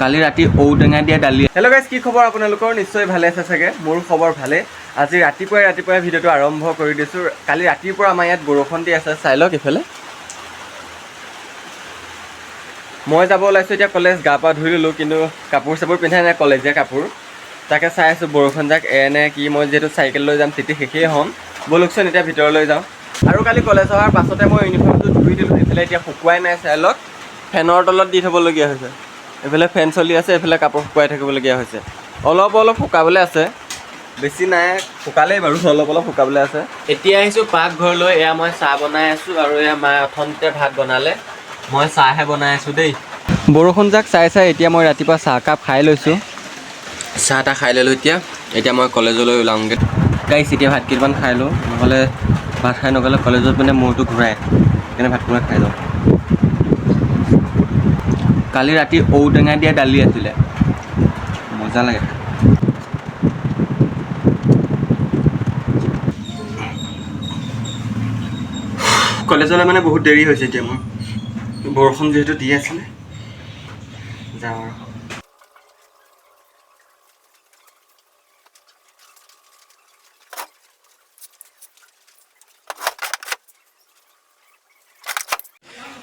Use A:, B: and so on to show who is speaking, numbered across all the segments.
A: কালি ৰাতি ঔটেঙা দিয়া দালি। হেল্ল' গাইজ, কি খবৰ আপোনালোকৰ? নিশ্চয় ভালে আছে চাগে। মোৰ খবৰ ভালে। আজি ৰাতিপুৱাই ভিডিঅ'টো আৰম্ভ কৰি দিছোঁ। কালি ৰাতিৰ পৰা আমাৰ ইয়াত বৰষুণ দি আছে। চাই লওক ইফালে। মই যাব ওলাইছোঁ এতিয়া কলেজ। গা পা ধুই ল'লোঁ, কিন্তু কাপোৰ চাপোৰ পিন্ধাই নাই, কলেজীয়া কাপোৰ। তাকে চাই আছোঁ বৰষুণ যাক এনে কি। মই যিহেতু চাইকেল লৈ যাম, তেতিয়া শেষেই হ'ম। ব'লকচোন এতিয়া ভিতৰলৈ যাওঁ। আৰু কালি কলেজ অহাৰ পাছতে মই ইউনিফৰ্মটো ধুই দিলোঁ। এইফালে এতিয়া শুকুৱাই নাই, চাই লওক। ফেনৰ তলত দি থ'বলগীয়া হৈছে। এইফালে ফেন চলি আছে, এইফালে কাপোৰ শুকুৱাই থাকিবলগীয়া হৈছে। অলপ শুকাবলৈ আছে, বেছি নাই। শুকালেই বাৰু, অলপ শুকাবলৈ আছে। এতিয়া আহিছোঁ পাকঘৰলৈ। এয়া মই চাহ বনাই আছোঁ, আৰু এয়া মায়ে অথনিতে ভাত বনালে। মই চাহহে বনাই আছোঁ দেই। বৰষুণ যাক চাই এতিয়া মই ৰাতিপুৱা চাহকাপ খাই লৈছোঁ। চাহ তাহ খাই ল'লোঁ। এতিয়া মই কলেজলৈ ওলাওঁগৈ। গাইছ, এতিয়া ভাত কেইটামান খাই লওঁ, নহ'লে ভাত খাই নগ'লে কলেজত মানে মূৰটো ঘূৰাই। সেইকাৰণে ভাতকেইটামান খাই লওঁ। কালি ৰাতি ঔটেঙা দিয়া দালি আছিলে, মজা লাগে। কলেজলৈ মানে বহুত দেৰি হৈছে এতিয়া মোৰ। বৰষুণ যিহেতু দি আছিলে, যাওঁ আৰু।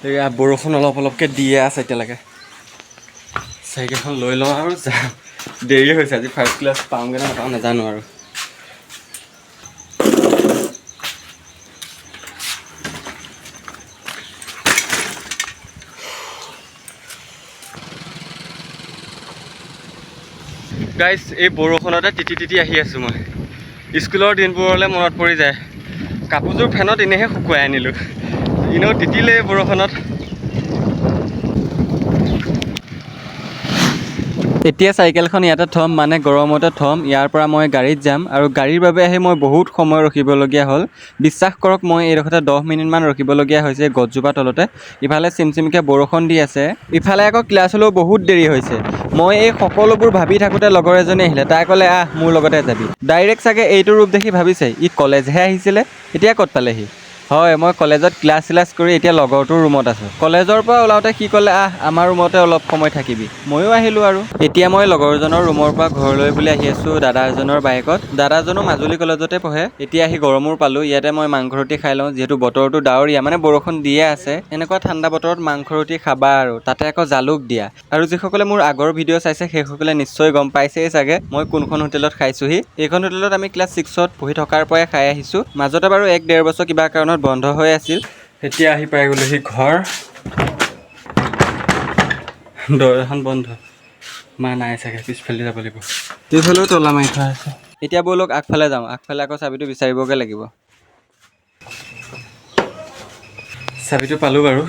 A: এয়া বৰষুণ অলপকৈ দিয়ে আছে এতিয়ালৈকে। চাইকেলখন লৈ লওঁ আৰু যাওঁ। দেৰি হৈছে আজি। ফাৰ্ষ্ট ক্লাছ পাওঁগৈ নে নাপাওঁ নাজানো আৰু। গাইছ, এই বৰষুণতে তিতি আহি আছোঁ মই। স্কুলৰ দিনবোৰলৈ মনত পৰি যায়। কাপোৰযোৰ ফেনত এনেহে শুকুৱাই আনিলোঁ, এনেও তিতিলেই বৰষুণত। এতিয়া চাইকেলখন ইয়াতে থ'ম, মানে গৰমতে থ'ম। ইয়াৰ পৰা মই গাড়ীত যাম, আৰু গাড়ীৰ বাবে আহি মই বহুত সময় ৰখিবলগীয়া হ'ল। বিশ্বাস কৰক, মই এইডোখৰতে 10 মিনিটমান ৰখিবলগীয়া হৈছে গছজোপা তলতে। ইফালে চিমচিমকৈ বৰষুণ দি আছে, ইফালে আকৌ ক্লাছ হ'লেও বহুত দেৰি হৈছে। মই এই সকলোবোৰ ভাবি থাকোঁতে লগৰ এজনী আহিলে। তাই ক'লে, আহ মোৰ লগতে যাবি। ডাইৰেক্ট চাগে এইটো ৰূপ দেখি ভাবিছে ই কলেজহে আহিছিলে, এতিয়া ক'ত পালেহি। হয়, মই কলেজত ক্লাছ কৰি এতিয়া লগৰটোৰ ৰুমত আছোঁ। কলেজৰ পৰা ওলাওঁতে সি ক'লে, আহ আমাৰ ৰুমতে অলপ সময় থাকিবি। ময়ো আহিলোঁ আৰু। এতিয়া মই লগৰজনৰ ৰুমৰ পৰা ঘৰলৈ বুলি আহি আছোঁ দাদা এজনৰ বাইকত। দাদাজনো মাজুলী কলেজতে পঢ়ে। এতিয়া আহি গৰমোৰ পালোঁ। ইয়াতে মই মাংস ৰুটি খাই লওঁ, যিহেতু বতৰটো ডাৱৰীয়া, মানে বৰষুণ দিয়ে আছে। এনেকুৱা ঠাণ্ডা বতৰত মাংস ৰুটি খাবা আৰু, তাতে আকৌ জালুক দিয়া। আৰু যিসকলে মোৰ আগৰ ভিডিঅ' চাইছে সেইসকলে নিশ্চয় গম পাইছেই চাগে মই কোনখন হোটেলত খাইছোঁহি। এইখন হোটেলত আমি ক্লাছ 6ত পঢ়ি থকাৰ পৰাই খাই আহিছোঁ। মাজতে বাৰু 1-1.5 বছৰ কিবা কাৰণত বন্ধ হৈ আছিল। এতিয়া আহি পাই গ'লোহি ঘৰ। দৰ্জাখন বন্ধ, মা নাই চাগে, পিছফালে যাব লাগিব। পিছফালেও তলা মাৰি থোৱা আছে। এতিয়া ব'লক আগফালে যাওঁ। আগফালে আকৌ চাবিটো বিচাৰিবগৈ লাগিব। চাবিটো পালোঁ বাৰু।